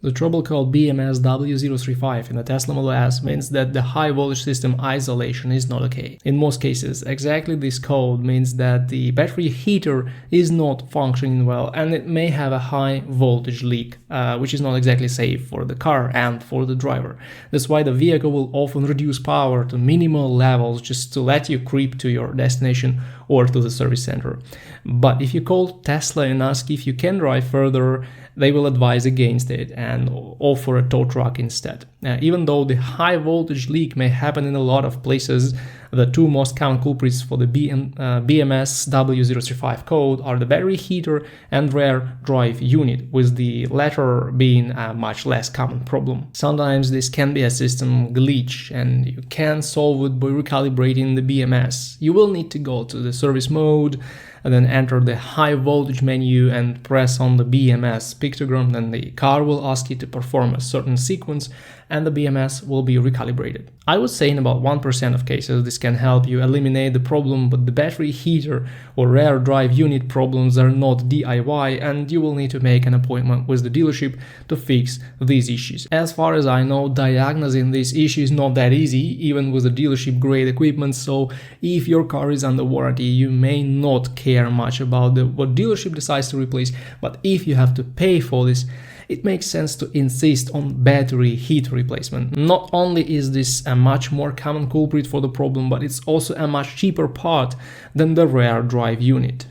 The trouble called BMS w035 in the Tesla Model S means that the high voltage system isolation is not okay. In most cases, exactly this code means that the battery heater is not functioning well and it may have a high voltage leak, which is not exactly safe for the car and for the driver. That's why the vehicle will often reduce power to minimal levels just to let you creep to your destination or to the service center. But if you call Tesla and ask if you can drive further, they will advise against it and offer a tow truck instead. Even though the high voltage leak may happen in a lot of places, the two most common culprits for the BMS W035 code are the battery heater and rear drive unit, with the latter being a much less common problem. Sometimes this can be a system glitch and you can solve it by recalibrating the BMS. You will need to go to the service mode and then enter the high voltage menu and press on the BMS pictogram. Then the car will ask you to perform a certain sequence and the BMS will be recalibrated. I would say in about 1% of cases this can help you eliminate the problem, but the battery heater or rear drive unit problems are not DIY and you will need to make an appointment with the dealership to fix these issues. As far as I know, diagnosing this issue is not that easy, even with the dealership grade equipment, so if your car is under warranty, you may not care much about what dealership decides to replace, but if you have to pay for this, it makes sense to insist on battery heat replacement. Not only is this a much more common culprit for the problem, but it's also a much cheaper part than the rear drive unit.